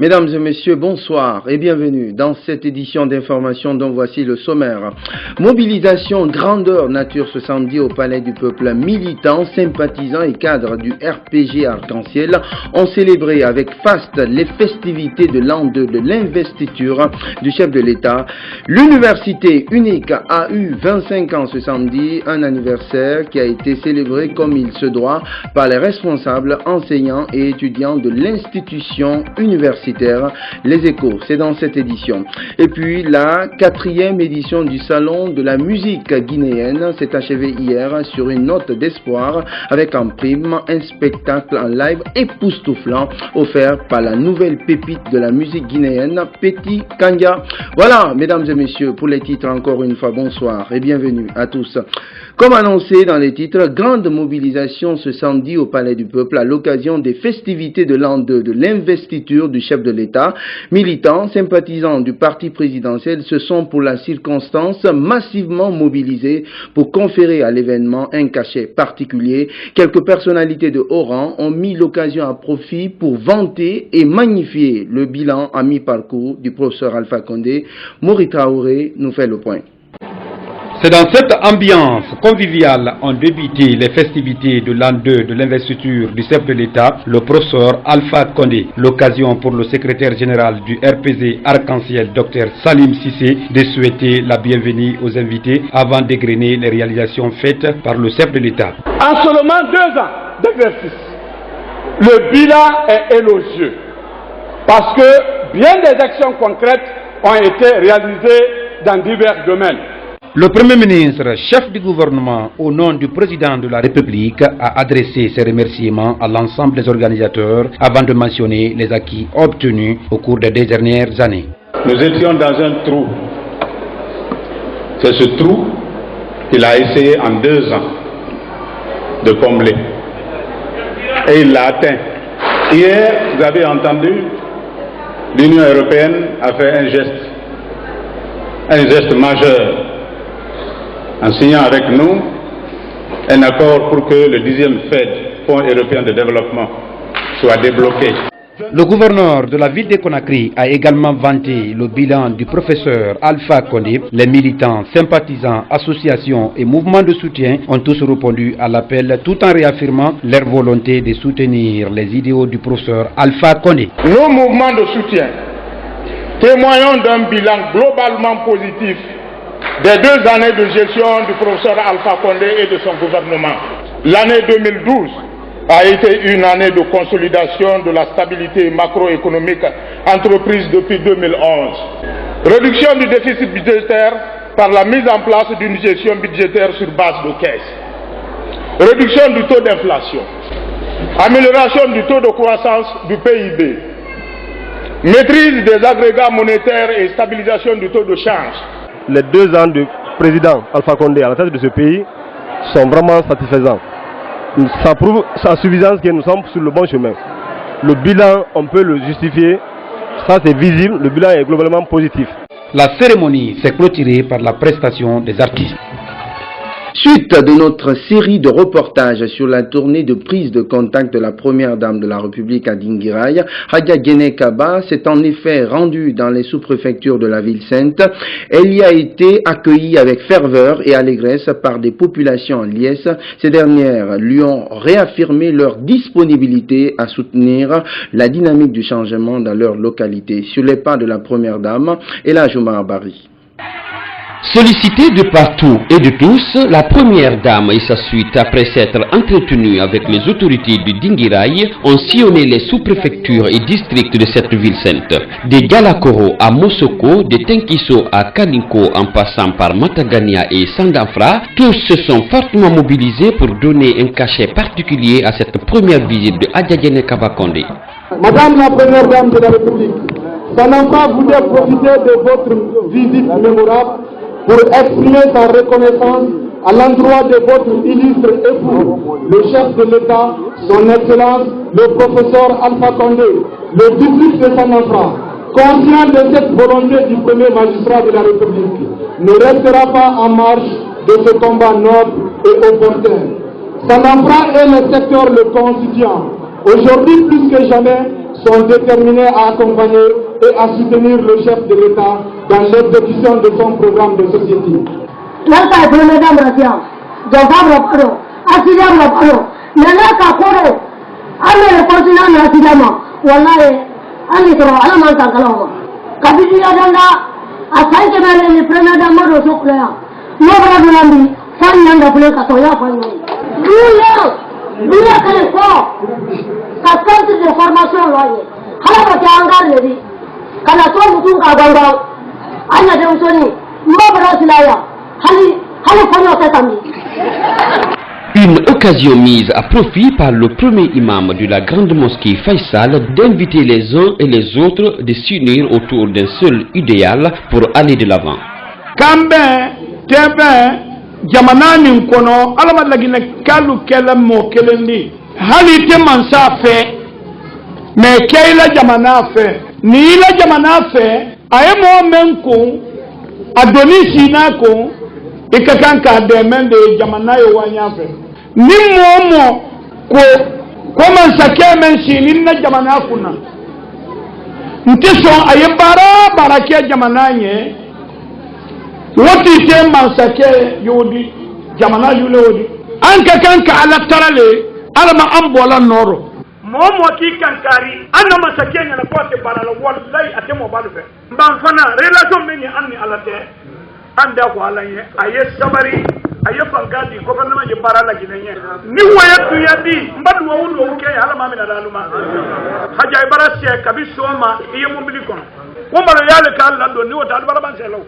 Mesdames et messieurs, bonsoir et bienvenue dans cette édition d'information dont voici le sommaire. Mobilisation grandeur nature 70 au Palais du Peuple. Militants, sympathisants et cadres du RPG Arc-en-Ciel ont célébré avec faste les festivités de l'an 2 de l'investiture du chef de l'État. L'université unique a eu 25 ans ce samedi, un anniversaire qui a été célébré comme il se doit par les responsables, enseignants et étudiants de l'institution universitaire. Les Échos, c'est dans cette édition. Et puis la 4e édition du Salon de la musique guinéenne s'est achevée hier sur une note d'espoir avec en prime un spectacle en live époustouflant offert par la nouvelle pépite de la musique guinéenne, Petit Kanga. Voilà, mesdames et messieurs, pour les titres encore une fois, bonsoir et bienvenue à tous. Comme annoncé dans les titres, grande mobilisation ce samedi au Palais du Peuple à l'occasion des festivités de l'an 2 de l'investiture du chef de l'État. Militants, sympathisants du parti présidentiel se sont pour la circonstance massivement mobilisés pour conférer à l'événement un cachet particulier. Quelques personnalités de haut rang ont mis l'occasion à profit pour vanter et magnifier le bilan à mi-parcours du professeur Alpha Condé. Mori Traoré nous fait le point. C'est dans cette ambiance conviviale ont débuté les festivités de l'an 2 de l'investiture du chef de l'État, le professeur Alpha Condé. L'occasion pour le secrétaire général du RPG Arc-en-Ciel, Dr Salim Cissé, de souhaiter la bienvenue aux invités avant d'égrener les réalisations faites par le chef de l'État. En seulement 2 ans d'exercice, le bilan est élogieux parce que bien des actions concrètes ont été réalisées dans divers domaines. Le Premier ministre, chef du gouvernement, au nom du président de la République, a adressé ses remerciements à l'ensemble des organisateurs avant de mentionner les acquis obtenus au cours des dernières années. Nous étions dans un trou. C'est ce trou qu'il a essayé en 2 ans de combler. Et il l'a atteint. Hier, vous avez entendu, l'Union européenne a fait un geste majeur, en signant avec nous un accord pour que le 10e FED, Fonds européen de développement, soit débloqué. Le gouverneur de la ville de Conakry a également vanté le bilan du professeur Alpha Condé. Les militants, sympathisants, associations et mouvements de soutien ont tous répondu à l'appel tout en réaffirmant leur volonté de soutenir les idéaux du professeur Alpha Condé. Nos mouvements de soutien témoignent d'un bilan globalement positif des 2 années de gestion du professeur Alpha Condé et de son gouvernement. L'année 2012 a été une année de consolidation de la stabilité macroéconomique entreprise depuis 2011. Réduction du déficit budgétaire par la mise en place d'une gestion budgétaire sur base de caisse. Réduction du taux d'inflation. Amélioration du taux de croissance du PIB. Maîtrise des agrégats monétaires et stabilisation du taux de change. Les 2 ans du président Alpha Condé à la tête de ce pays sont vraiment satisfaisants. Ça prouve sa suffisance que nous sommes sur le bon chemin. Le bilan, on peut le justifier, ça c'est visible, le bilan est globalement positif. La cérémonie s'est clôturée par la prestation des artistes. Suite de notre série de reportages sur la tournée de prise de contact de la première dame de la République à Dinguiraye, Hadja Guéné Kaba s'est en effet rendue dans les sous-préfectures de la ville sainte. Elle y a été accueillie avec ferveur et allégresse par des populations en liesse. Ces dernières lui ont réaffirmé leur disponibilité à soutenir la dynamique du changement dans leur localité. Sur les pas de la première dame, Elhadj Oumar Bari. Sollicitée de partout et de tous, la première dame et sa suite, après s'être entretenue avec les autorités du Dinguiraye, ont sillonné les sous-préfectures et districts de cette ville sainte. Des Galakoro à Mosoko, de Tenkiso à Kalinko en passant par Matagania et Sandafra, tous se sont fortement mobilisés pour donner un cachet particulier à cette première visite de Hadja Guéné Kaba Condé. Madame la première dame de la République, Sandafra voulait profiter de votre visite mémorable pour exprimer sa reconnaissance à l'endroit de votre illustre époux, le chef de l'État, son Excellence, le professeur Alpha Condé, le district de Sandafra, conscient de cette volonté du premier magistrat de la République, ne restera pas en marge de ce combat noble et opportun. Sandafra est le secteur le constituant. Aujourd'hui, plus que jamais, sont déterminés à accompagner et à soutenir le chef de l'État dans l'exécution de son programme de société. Une occasion mise à profit par le premier imam de la grande mosquée Faisal d'inviter les uns et les autres de s'unir autour d'un seul idéal pour aller de l'avant. Jamananin kono alama lagina kalu kala mo kelendi hali te mansa fe me kayla jamana fe ni la jamana fe ay mo menko adoni sina ko ikakan ka de men de jamana yo wanya fe ni mo ko mansa ke men sinin na jamana kuna nteso ay bara ke jamana nye wati te mansake yodi jamana yule wodi anka kanka ala tarale alama ambola noro momo ki kankari anna masake nyana ko te barala wallahi atemo balfe ban fana relation meni anni ala te anda ko ala ye aye sabari aye fangadi gouvernement je barala ginenye ni wayatu yadi mbadu wawulo ke ala mamina daluma haja ibarasie kabisoma iye mombili kono wombalo yale ka alla do ni wota albara ban selo.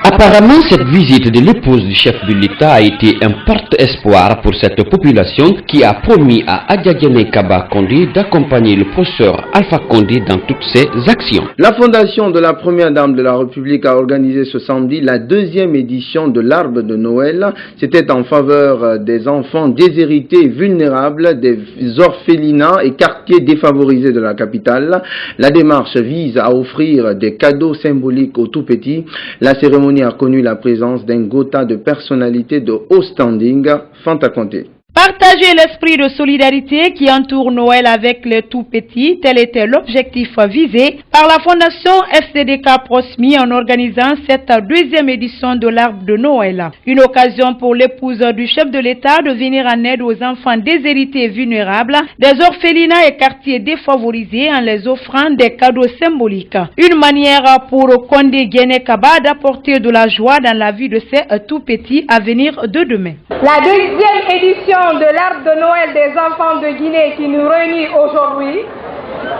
Apparemment, cette visite de l'épouse du chef de l'État a été un porte-espoir pour cette population qui a promis à Adjadjane Kaba Condé d'accompagner le professeur Alpha Condé dans toutes ses actions. La fondation de la première dame de la République a organisé ce samedi la deuxième édition de l'Arbre de Noël. C'était en faveur des enfants déshérités et vulnérables, des orphelinats et quartiers défavorisés de la capitale. La démarche vise à offrir des cadeaux symboliques aux tout-petits. La cérémonie a connu la présence d'un gotha de personnalités de haut standing. Fanta Conté. Partager l'esprit de solidarité qui entoure Noël avec les tout-petits, tel était l'objectif visé par la Fondation FCDK Prosmi en organisant cette deuxième édition de l'Arbre de Noël. Une occasion pour l'épouse du chef de l'État de venir en aide aux enfants déshérités et vulnérables, des orphelinats et quartiers défavorisés en les offrant des cadeaux symboliques. Une manière pour Condé Guéné-Kaba d'apporter de la joie dans la vie de ces tout-petits à venir de demain. La deuxième édition de l'Arbre de Noël des enfants de Guinée qui nous réunit aujourd'hui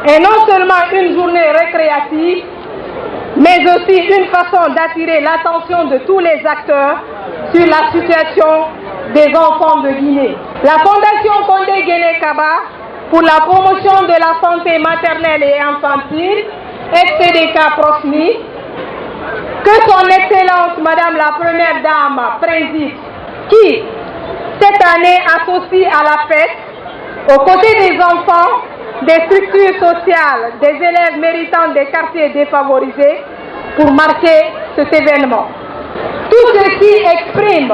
est non seulement une journée récréative, mais aussi une façon d'attirer l'attention de tous les acteurs sur la situation des enfants de Guinée. La Fondation Condé Guéné-Kaba pour la promotion de la santé maternelle et infantile, FCDK Prosmi, que son Excellence Madame la Première Dame préside, qui cette année associe à la fête, aux côtés des enfants, des structures sociales, des élèves méritants des quartiers défavorisés, pour marquer cet événement. Tout ceci exprime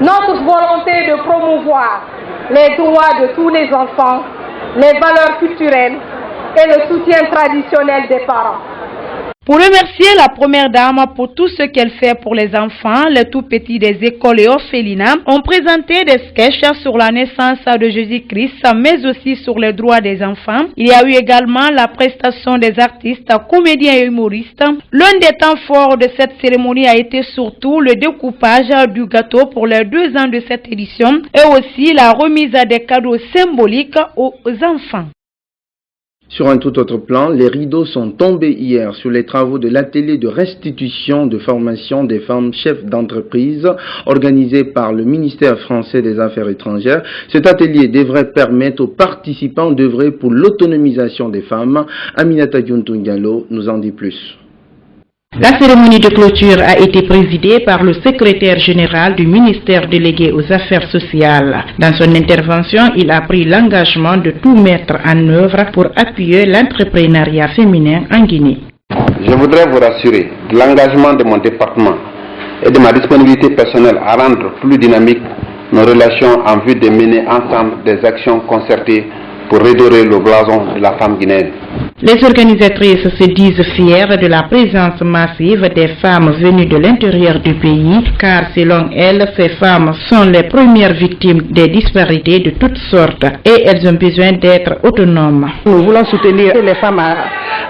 notre volonté de promouvoir les droits de tous les enfants, les valeurs culturelles et le soutien traditionnel des parents. Pour remercier la première dame pour tout ce qu'elle fait pour les enfants, les tout-petits des écoles et orphelinats ont présenté des sketchs sur la naissance de Jésus-Christ, mais aussi sur les droits des enfants. Il y a eu également la prestation des artistes, comédiens et humoristes. L'un des temps forts de cette cérémonie a été surtout le découpage du gâteau pour les 2 ans de cette édition et aussi la remise des cadeaux symboliques aux enfants. Sur un tout autre plan, les rideaux sont tombés hier sur les travaux de l'atelier de restitution de formation des femmes chefs d'entreprise organisé par le ministère français des Affaires étrangères. Cet atelier devrait permettre aux participants d'œuvrer pour l'autonomisation des femmes. Aminata Diuntung-Diallo nous en dit plus. La cérémonie de clôture a été présidée par le secrétaire général du ministère délégué aux Affaires sociales. Dans son intervention, il a pris l'engagement de tout mettre en œuvre pour appuyer l'entrepreneuriat féminin en Guinée. Je voudrais vous rassurer de l'engagement de mon département et de ma disponibilité personnelle à rendre plus dynamique nos relations en vue de mener ensemble des actions concertées pour redorer le blason de la femme guinéenne. Les organisatrices se disent fières de la présence massive des femmes venues de l'intérieur du pays, car selon elles, ces femmes sont les premières victimes des disparités de toutes sortes et elles ont besoin d'être autonomes. Nous voulons soutenir les femmes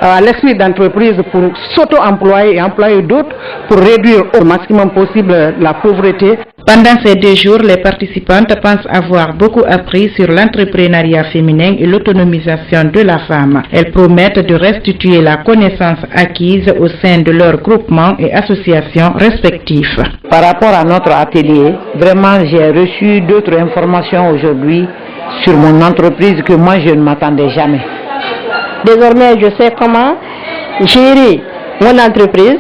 à l'esprit d'entreprise pour s'auto-employer et employer d'autres pour réduire au maximum possible la pauvreté. Pendant ces 2 jours, les participantes pensent avoir beaucoup appris sur l'entrepreneuriat féminin et l'autonomisation de la femme. Elles promettent de restituer la connaissance acquise au sein de leurs groupements et associations respectifs. Par rapport à notre atelier, vraiment j'ai reçu d'autres informations aujourd'hui sur mon entreprise que moi je ne m'attendais jamais. Désormais, je sais comment gérer mon entreprise,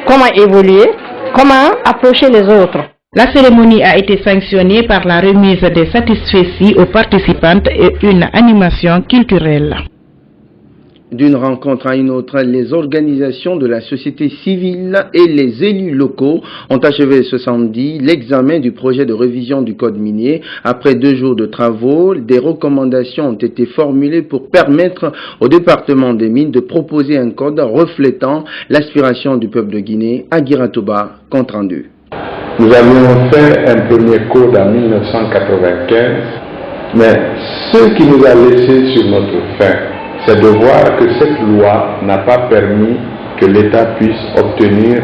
comment évoluer, comment approcher les autres. La cérémonie a été sanctionnée par la remise des satisfecits aux participantes et une animation culturelle. D'une rencontre à une autre, les organisations de la société civile et les élus locaux ont achevé ce samedi l'examen du projet de révision du code minier. Après 2 jours de travaux, des recommandations ont été formulées pour permettre au département des mines de proposer un code reflétant l'aspiration du peuple de Guinée. Agiratoba, compte rendu. Nous avions fait un premier code en 1995, mais ce qui nous a laissé sur notre faim, c'est de voir que cette loi n'a pas permis que l'État puisse obtenir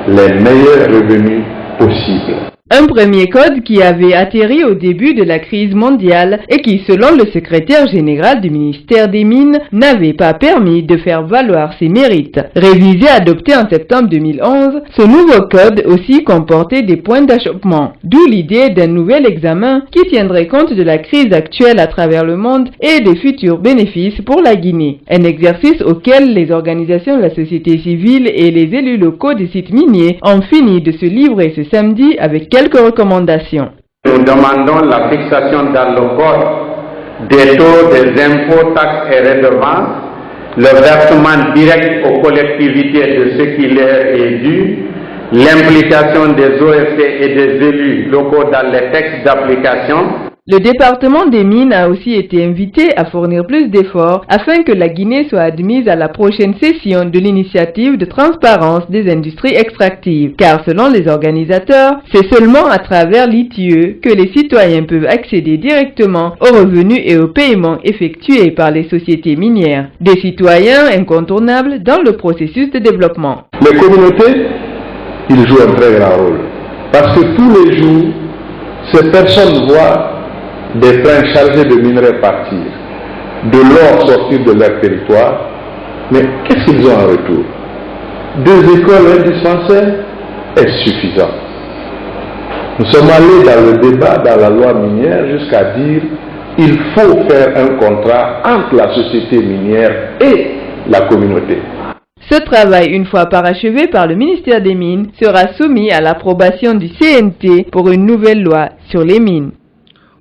les meilleurs revenus possibles. Un premier code qui avait atterri au début de la crise mondiale et qui, selon le secrétaire général du ministère des Mines, n'avait pas permis de faire valoir ses mérites. Révisé et adopté en septembre 2011, ce nouveau code aussi comportait des points d'achoppement, d'où l'idée d'un nouvel examen qui tiendrait compte de la crise actuelle à travers le monde et des futurs bénéfices pour la Guinée. Un exercice auquel les organisations de la société civile et les élus locaux des sites miniers ont fini de se livrer ce samedi avec quelques recommandations. Nous demandons la fixation dans le code des taux des impôts, taxes et redevances, le versement direct aux collectivités de ce qui leur est dû, l'implication des OFC et des élus locaux dans les textes d'application. Le département des mines a aussi été invité à fournir plus d'efforts afin que la Guinée soit admise à la prochaine session de l'initiative de transparence des industries extractives. Car selon les organisateurs, c'est seulement à travers l'ITIE que les citoyens peuvent accéder directement aux revenus et aux paiements effectués par les sociétés minières. Des citoyens incontournables dans le processus de développement. Les communautés, ils jouent un très grand rôle. Parce que tous les jours, ces personnes voient des trains chargés de minerais partir, de l'or sortir de leur territoire, mais qu'est-ce qu'ils ont en retour? 2 écoles indispensables est suffisant. Nous sommes allés dans le débat, dans la loi minière, jusqu'à dire qu'il faut faire un contrat entre la société minière et la communauté. Ce travail, une fois parachevé par le ministère des Mines, sera soumis à l'approbation du CNT pour une nouvelle loi sur les mines.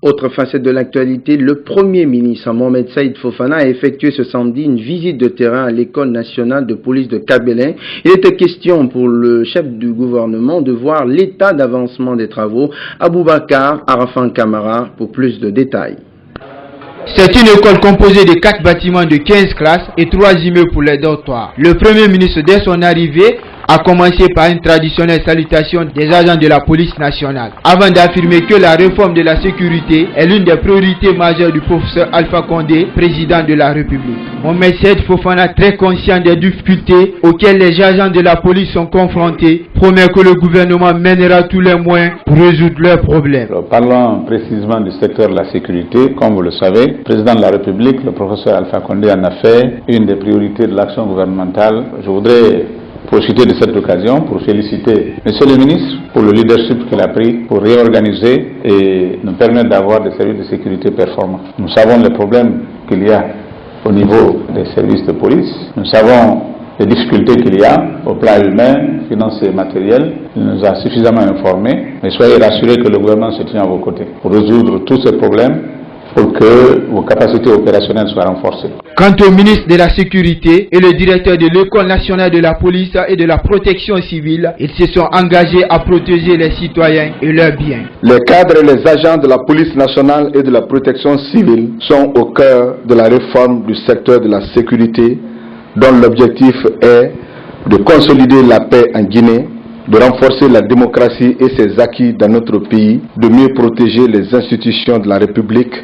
Autre facette de l'actualité, le Premier ministre Mohamed Saïd Fofana a effectué ce samedi une visite de terrain à l'École nationale de police de Kabelin. Il était question pour le chef du gouvernement de voir l'état d'avancement des travaux. Aboubakar Arafan Kamara pour plus de détails. C'est une école composée de 4 bâtiments de 15 classes et 3 immeubles pour les dortoirs. Le Premier ministre, dès son arrivée, a commencé par une traditionnelle salutation des agents de la police nationale, avant d'affirmer que la réforme de la sécurité est l'une des priorités majeures du professeur Alpha Condé, président de la République. Mohamed Saïd Fofana, très conscient des difficultés auxquelles les agents de la police sont confrontés, promet que le gouvernement mènera tous les moyens pour résoudre leurs problèmes. Parlons précisément du secteur de la sécurité. Comme vous le savez, le président de la République, le professeur Alpha Condé, en a fait une des priorités de l'action gouvernementale. Je voudrais profiter de cette occasion pour féliciter Monsieur le ministre pour le leadership qu'il a pris pour réorganiser et nous permettre d'avoir des services de sécurité performants. Nous savons les problèmes qu'il y a au niveau des services de police. Nous savons les difficultés qu'il y a au plan humain, financier et matériel. Il nous a suffisamment informés. Mais soyez rassurés que le gouvernement se tient à vos côtés pour résoudre tous ces problèmes pour que vos capacités opérationnelles soient renforcées. Quant au ministre de la Sécurité et le directeur de l'École nationale de la police et de la protection civile, ils se sont engagés à protéger les citoyens et leurs biens. Les cadres et les agents de la police nationale et de la protection civile sont au cœur de la réforme du secteur de la sécurité, dont l'objectif est de consolider la paix en Guinée, de renforcer la démocratie et ses acquis dans notre pays, de mieux protéger les institutions de la République,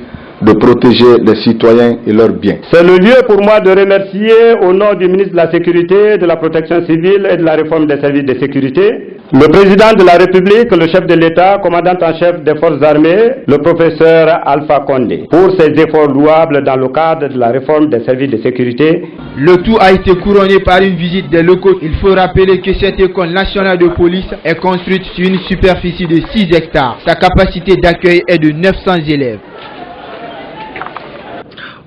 de protéger les citoyens et leurs biens. C'est le lieu pour moi de remercier au nom du ministre de la Sécurité, de la Protection civile et de la réforme des services de sécurité, le président de la République, le chef de l'État, commandant en chef des forces armées, le professeur Alpha Condé, pour ses efforts louables dans le cadre de la réforme des services de sécurité. Le tout a été couronné par une visite des locaux. Il faut rappeler que cette école nationale de police est construite sur une superficie de 6 hectares. Sa capacité d'accueil est de 900 élèves.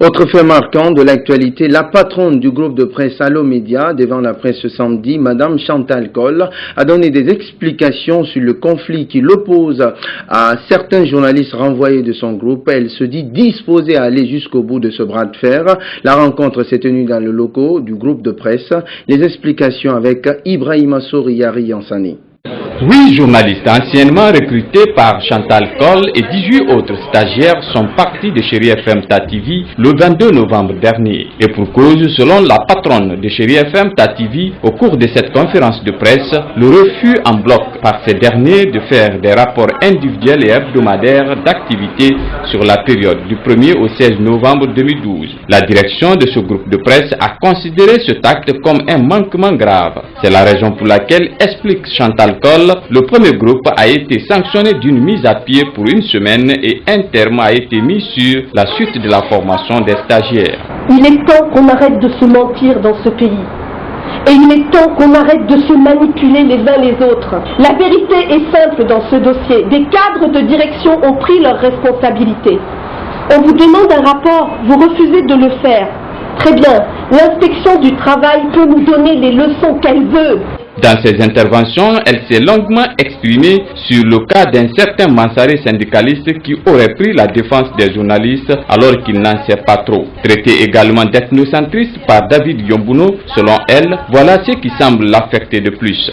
Autre fait marquant de l'actualité, la patronne du groupe de presse Allo Média devant la presse ce samedi, Madame Chantal Coll, a donné des explications sur le conflit qui l'oppose à certains journalistes renvoyés de son groupe. Elle se dit disposée à aller jusqu'au bout de ce bras de fer. La rencontre s'est tenue dans le locaux du groupe de presse. Les explications avec Ibrahima Souriari Yansani. 8 journalistes anciennement recrutés par Chantal Coll et 18 autres stagiaires sont partis de Chéri FM TATV le 22 novembre dernier. Et pour cause, selon la patronne de Chéri FM TATV, au cours de cette conférence de presse, le refus en bloc par ces derniers de faire des rapports individuels et hebdomadaires d'activité sur la période du 1er au 16 novembre 2012. La direction de ce groupe de presse a considéré cet acte comme un manquement grave. C'est la raison pour laquelle, explique Chantal Coll, le premier groupe a été sanctionné d'une mise à pied pour une semaine et un terme a été mis sur la suite de la formation des stagiaires. Il est temps qu'on arrête de se mentir dans ce pays. Et il est temps qu'on arrête de se manipuler les uns les autres. La vérité est simple dans ce dossier. Des cadres de direction ont pris leurs responsabilités. On vous demande un rapport, vous refusez de le faire. Très bien, l'inspection du travail peut nous donner les leçons qu'elle veut. Dans ses interventions, elle s'est longuement exprimée sur le cas d'un certain Mansaré syndicaliste qui aurait pris la défense des journalistes alors qu'il n'en sait pas trop. Traité également d'ethnocentriste par David Yombuno, selon elle, voilà ce qui semble l'affecter de plus.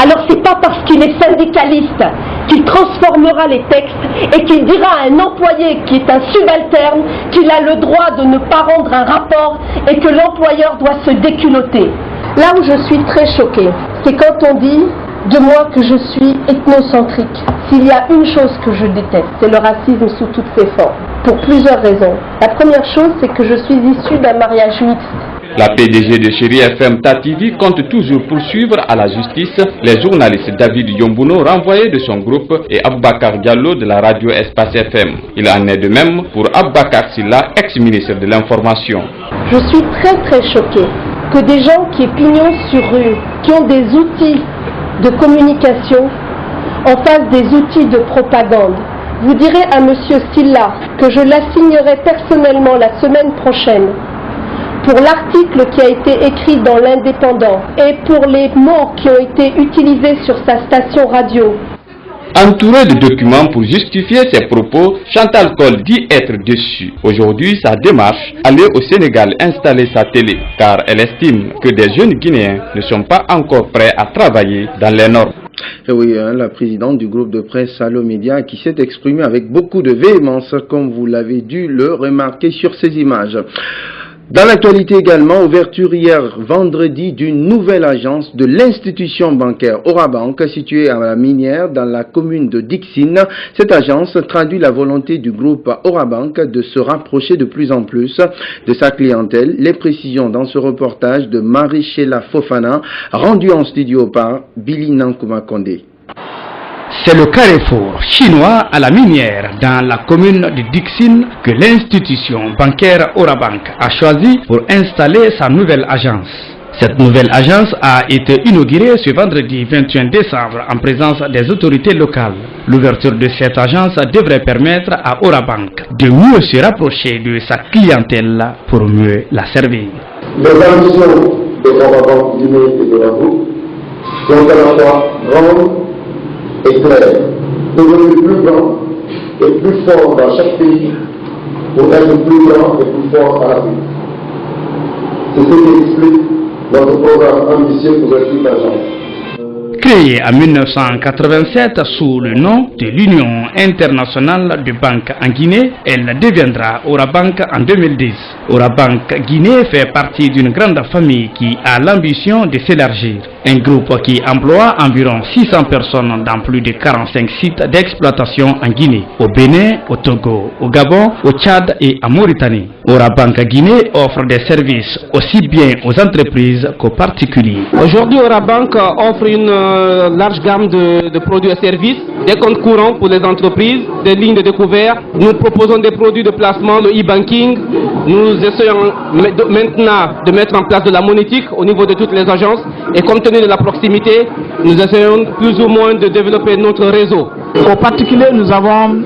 Alors c'est pas parce qu'il est syndicaliste qu'il transformera les textes et qu'il dira à un employé qui est un subalterne qu'il a le droit de ne pas rendre un rapport et que l'employeur doit se déculotter. Là où je suis très choquée, c'est quand on dit de moi que je suis ethnocentrique. S'il y a une chose que je déteste, c'est le racisme sous toutes ses formes, pour plusieurs raisons. La première chose, c'est que je suis issue d'un mariage mixte. La PDG de Chéri FM TATV compte toujours poursuivre à la justice les journalistes David Yombuno renvoyés de son groupe et Aboubakar Diallo de la radio Espace FM. Il en est de même pour Aboubakar Silla, ex-ministre de l'Information. Je suis très choquée que des gens qui aient pignon sur rue, qui ont des outils de communication, en fassent des outils de propagande. Vous direz à M. Silla que je l'assignerai personnellement la semaine prochaine pour l'article qui a été écrit dans l'Indépendant et pour les mots qui ont été utilisés sur sa station radio. Entourée de documents pour justifier ses propos, Chantal Coll dit être déçue. Aujourd'hui, sa démarche, aller au Sénégal installer sa télé, car elle estime que des jeunes Guinéens ne sont pas encore prêts à travailler dans les normes. Et oui, la présidente du groupe de presse Allo Média qui s'est exprimée avec beaucoup de véhémence, comme vous l'avez dû le remarquer sur ces images. Dans l'actualité également, ouverture hier vendredi d'une nouvelle agence de l'institution bancaire Orabank située à la Minière dans la commune de Dixine. Cette agence traduit la volonté du groupe Orabank de se rapprocher de plus en plus de sa clientèle. Les précisions dans ce reportage de Marie-Sheila Fofana rendu en studio par Billy Nankuma Kondé. C'est le carrefour chinois à la Minière dans la commune de Dixine que l'institution bancaire Orabank a choisi pour installer sa nouvelle agence. Cette nouvelle agence a été inaugurée ce vendredi 21 décembre en présence des autorités locales. L'ouverture de cette agence devrait permettre à Orabank de mieux se rapprocher de sa clientèle pour mieux la servir. Les ambitions de Orabank Guinée et de la groupe sont à la fois grandes et clair, devenir plus grand et plus fort dans chaque pays pour être plus grand et plus fort à l'Afrique. C'est ce qui explique notre programme ambitieux pour cette agence. Créée en 1987 sous le nom de l'Union internationale de banques en Guinée, elle deviendra Orabank en 2010. Orabank Guinée fait partie d'une grande famille qui a l'ambition de s'élargir. Un groupe qui emploie environ 600 personnes dans plus de 45 sites d'exploitation en Guinée, au Bénin, au Togo, au Gabon, au Tchad et en Mauritanie. Orabank Guinée offre des services aussi bien aux entreprises qu'aux particuliers. Aujourd'hui, Orabank offre une large gamme de produits et services, des comptes courants pour les entreprises, des lignes de découvert. Nous proposons des produits de placement, le e-banking. Nous essayons maintenant de mettre en place de la monétique au niveau de toutes les agences. Et compte tenu de la proximité, nous essayons plus ou moins de développer notre réseau. Au particulier, nous avons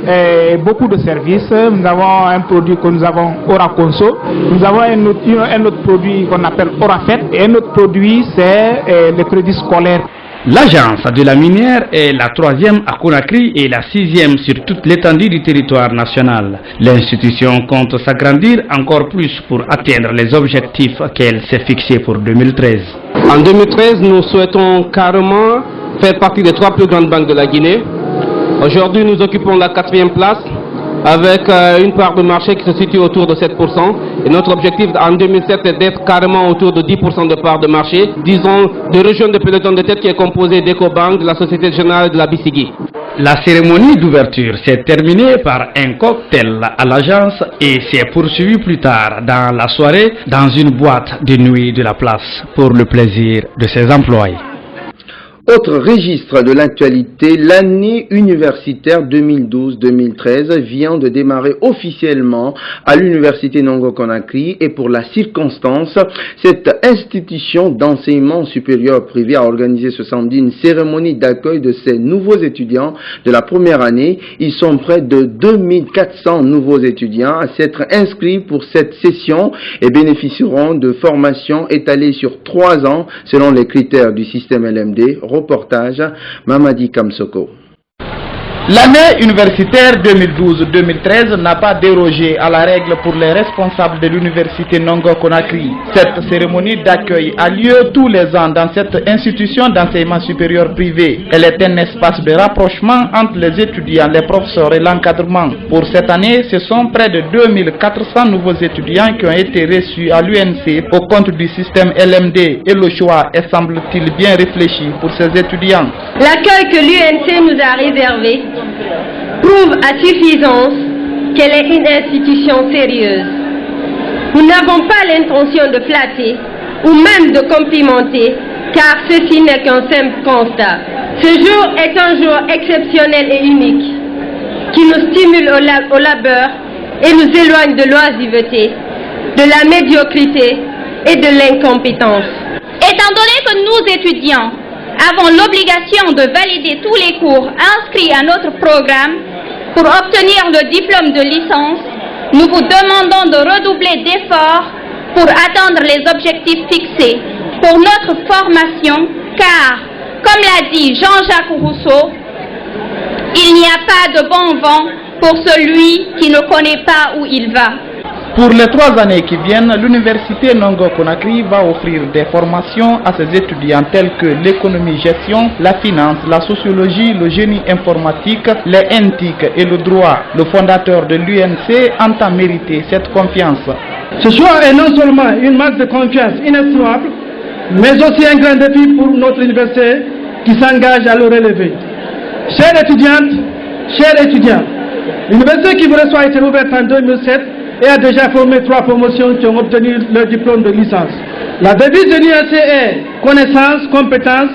beaucoup de services. Nous avons un produit que nous avons Oraconso. Nous avons un autre produit qu'on appelle Orafet. Et un autre produit, c'est le crédit scolaire. L'agence de la minière est la 3e à Conakry et la 6e sur toute l'étendue du territoire national. L'institution compte s'agrandir encore plus pour atteindre les objectifs qu'elle s'est fixés pour 2013. En 2013, nous souhaitons carrément faire partie des 3 plus grandes banques de la Guinée. Aujourd'hui, nous occupons la 4e place avec une part de marché qui se situe autour de 7%. Et notre objectif en 2007 est d'être carrément autour de 10% de part de marché, disons de rejoindre le peloton de tête qui est composé d'Ecobank, de la Société Générale de la Bissigi. La cérémonie d'ouverture s'est terminée par un cocktail à l'agence et s'est poursuivie plus tard dans la soirée dans une boîte de nuit de la place pour le plaisir de ses employés. Autre registre de l'actualité, l'année universitaire 2012-2013 vient de démarrer officiellement à l'université Nongo-Conakry et pour la circonstance, cette institution d'enseignement supérieur privé a organisé ce samedi une cérémonie d'accueil de ces nouveaux étudiants de la première année. Ils sont près de 2400 nouveaux étudiants à s'être inscrits pour cette session et bénéficieront de formations étalées sur 3 ans selon les critères du système LMD. Reportage Mamadi Kamsoko. L'année universitaire 2012-2013 n'a pas dérogé à la règle pour les responsables de l'université Nongo-Conakry. Cette cérémonie d'accueil a lieu tous les ans dans cette institution d'enseignement supérieur privé. Elle est un espace de rapprochement entre les étudiants, les professeurs et l'encadrement. Pour cette année, ce sont près de 2400 nouveaux étudiants qui ont été reçus à l'UNC au compte du système LMD et le choix est, semble-t-il, bien réfléchi pour ces étudiants. L'accueil que l'UNC nous a réservé prouve à suffisance qu'elle est une institution sérieuse. Nous n'avons pas l'intention de flatter ou même de complimenter, car ceci n'est qu'un simple constat. Ce jour est un jour exceptionnel et unique, qui nous stimule au labeur et nous éloigne de l'oisiveté, de la médiocrité et de l'incompétence. Étant donné que nous étudiants avons l'obligation de valider tous les cours inscrits à notre programme pour obtenir le diplôme de licence, nous vous demandons de redoubler d'efforts pour atteindre les objectifs fixés pour notre formation, car, comme l'a dit Jean-Jacques Rousseau, il n'y a pas de bon vent pour celui qui ne connaît pas où il va. Pour les 3 années qui viennent, l'université Nongo-Conakry va offrir des formations à ses étudiants telles que l'économie-gestion, la finance, la sociologie, le génie informatique, les NTIC et le droit. Le fondateur de l'UNC entend mériter cette confiance. Ce choix est non seulement une marque de confiance inestimable, mais aussi un grand défi pour notre université qui s'engage à le relever. Chères étudiantes, chers étudiants, l'université qui vous reçoit a été ouverte en 2007 et a déjà formé 3 promotions qui ont obtenu leur diplôme de licence. La devise de l'UNC est connaissance, compétence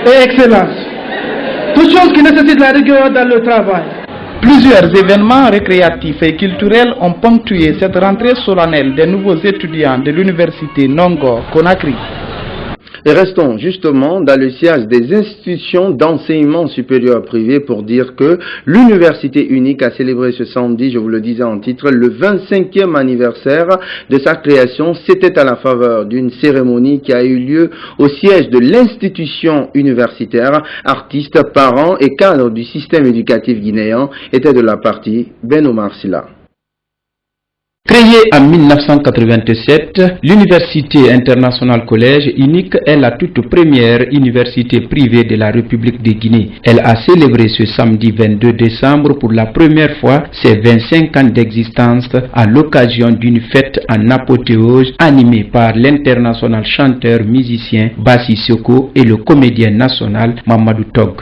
et excellence. Toutes choses qui nécessitent la rigueur dans le travail. Plusieurs événements récréatifs et culturels ont ponctué cette rentrée solennelle des nouveaux étudiants de l'université Nongo-Conakry. Et restons justement dans le sillage des institutions d'enseignement supérieur privé pour dire que l'université unique a célébré ce samedi, je vous le disais en titre, le 25e anniversaire de sa création. C'était à la faveur d'une cérémonie qui a eu lieu au siège de l'institution universitaire. Artistes, parents et cadres du système éducatif guinéen étaient de la partie. Ben Omar Silla. Créée en 1987, l'Université internationale collège unique est la toute première université privée de la République de Guinée. Elle a célébré ce samedi 22 décembre pour la première fois ses 25 ans d'existence à l'occasion d'une fête en apothéose animée par l'international chanteur-musicien Bassi Soko et le comédien national Mamadou Tog.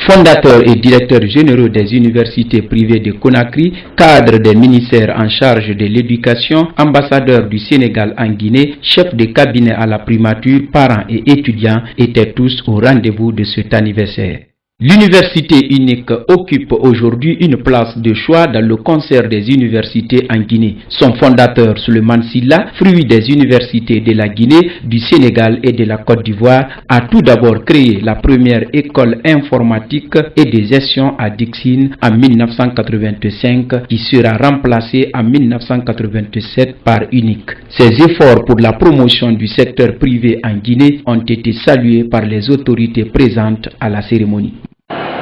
Fondateur et directeur généraux des universités privées de Conakry, cadre des ministères en charge de l'éducation, ambassadeur du Sénégal en Guinée, chef de cabinet à la primature, parents et étudiants étaient tous au rendez-vous de cet anniversaire. L'université unique occupe aujourd'hui une place de choix dans le concert des universités en Guinée. Son fondateur, Souleymane Sylla, fruit des universités de la Guinée, du Sénégal et de la Côte d'Ivoire, a tout d'abord créé la première école informatique et de gestion à Dixine en 1985, qui sera remplacée en 1987 par UNIC. Ses efforts pour la promotion du secteur privé en Guinée ont été salués par les autorités présentes à la cérémonie.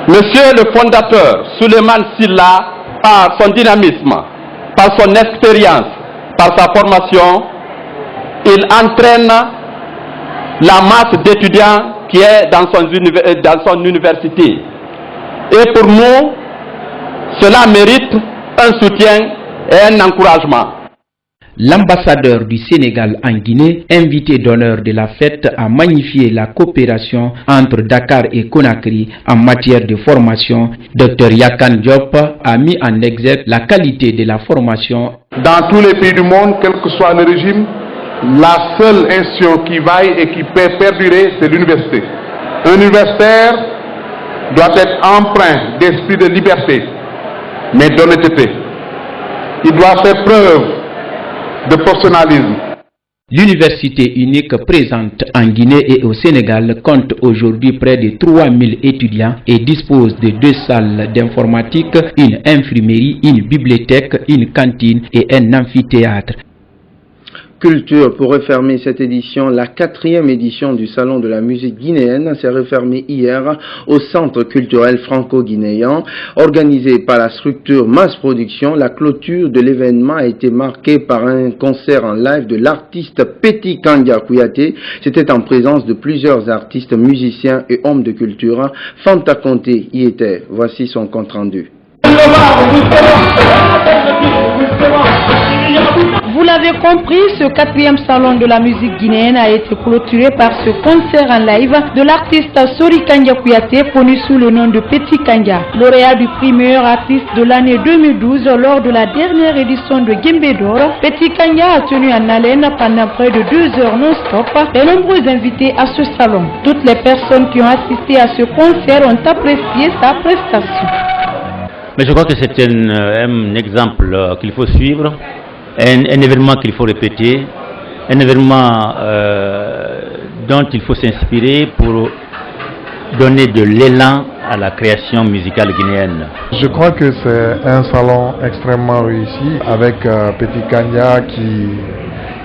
Monsieur le fondateur Souleymane Sylla, par son dynamisme, par son expérience, par sa formation, il entraîne la masse d'étudiants qui est dans son université. Et pour nous, cela mérite un soutien et un encouragement. L'ambassadeur du Sénégal en Guinée, invité d'honneur de la fête, a magnifié la coopération entre Dakar et Conakry en matière de formation. Dr Yakan Diop a mis en exergue la qualité de la formation. Dans tous les pays du monde, quel que soit le régime, la seule institution qui vaille et qui peut perdurer, c'est l'université. Un universitaire doit être empreint d'esprit de liberté, mais d'honnêteté. Il doit faire preuve de professionnalisme. L'université unique présente en Guinée et au Sénégal compte aujourd'hui près de 3000 étudiants et dispose de 2 salles d'informatique, une infirmerie, une bibliothèque, une cantine et un amphithéâtre. Culture, pour refermer cette édition, la 4e édition du Salon de la musique guinéenne s'est refermée hier au Centre culturel franco-guinéen. Organisé par la structure Mass Production, la clôture de l'événement a été marquée par un concert en live de l'artiste Petit Kandia Kouyaté. C'était en présence de plusieurs artistes, musiciens et hommes de culture. Fanta Conté y était. Voici son compte rendu. Vous l'avez compris, ce 4e salon de la musique guinéenne a été clôturé par ce concert en live de l'artiste Sori Kandia Kouyaté, connu sous le nom de Petit Kandia, lauréat du prix meilleur artiste de l'année 2012 lors de la dernière édition de Guimbé d'Or. Petit Kandia a tenu en haleine pendant près de 2 heures non-stop de nombreux invités à ce salon. Toutes les personnes qui ont assisté à ce concert ont apprécié sa prestation. Mais je crois que c'est un exemple qu'il faut suivre. Un événement qu'il faut répéter, un événement dont il faut s'inspirer pour donner de l'élan à la création musicale guinéenne. Je crois que c'est un salon extrêmement réussi avec Petit Kandia qui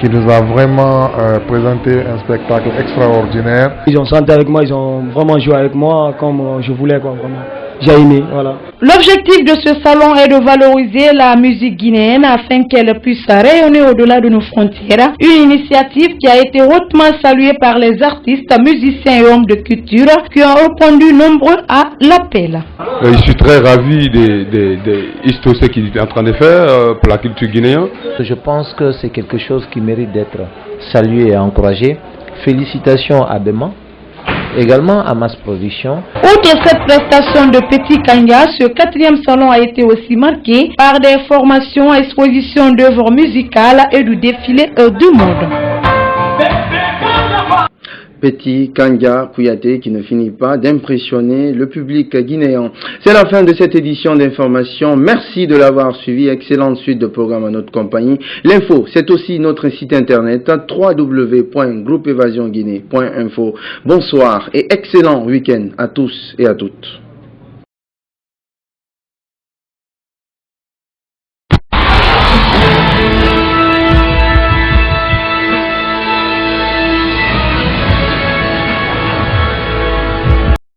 nous a vraiment présenté un spectacle extraordinaire. Ils ont chanté avec moi, ils ont vraiment joué avec moi comme je voulais, quoi, vraiment. J'ai aimé, voilà. L'objectif de ce salon est de valoriser la musique guinéenne afin qu'elle puisse rayonner au-delà de nos frontières. Une initiative qui a été hautement saluée par les artistes, musiciens et hommes de culture qui ont répondu nombreux à l'appel. Je suis très ravi de ce qu'il est en train de faire pour la culture guinéenne. Je pense que c'est quelque chose qui mérite d'être salué et encouragé. Félicitations à Bema. Également à Mass Production. Outre cette prestation de Petit Kandia, ce 4e salon a été aussi marqué par des formations, expositions d'œuvres musicales et du défilé du mode. Petit Kandia Kouyaté qui ne finit pas d'impressionner le public guinéen. C'est la fin de cette édition d'information. Merci de l'avoir suivi. Excellente suite de programme à notre compagnie. L'info, c'est aussi notre site internet www.groupeevasionguinée.info. Bonsoir et excellent week-end à tous et à toutes.